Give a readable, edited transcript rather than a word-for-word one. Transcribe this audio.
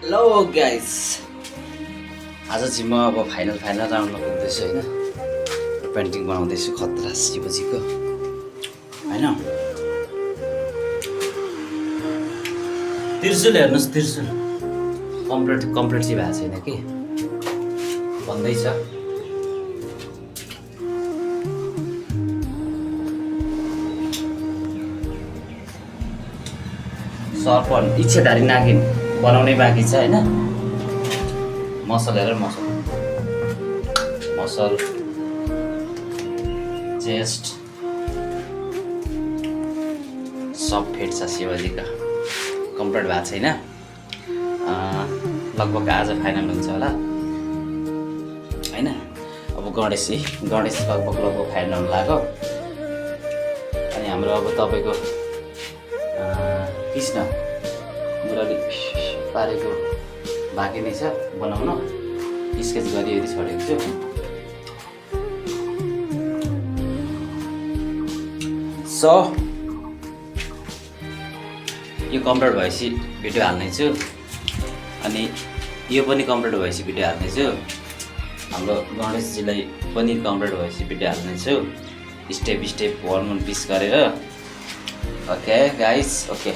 Hello guys, आज चाहिँ म अब फाइनल राउन्डमा पुग्दैछु होइन। पेन्टिङ बनाउँदैछु खतरा शिवजीको होइन। त्रिशुल हेर्नुहोस्, त्रिशुल कम्प्लिट चाहिँ भएको छैन कि भन्दैछ। सर्पन इच्छाधारी नागिन बनाउनै बाँकी छ होइन। मसल हेर, मसल चेस्ट सब फिट छ शिवजीका। कम्प्लिट भएको छैन, लगभग आज फाइनल हुन्छ होला होइन। अब गणेश लगभग फाइनल लाग्यो। अनि हाम्रो अब तपाईँको कृष्ण मुरली पारेको बाँकी नै छ बनाउन। स्केच गरी छोडेको छु। सो यो कम्प्लिट भएपछि भिडियो हाल्नेछु, अनि यो पनि कम्प्लिट भएपछि भिडियो हाल्नेछु। हाम्रो गणेशजीलाई पनि कम्प्लिट भएपछि भिडियो हाल्नेछु, स्टेप 1 पिस गरेर। Okay guys, okay.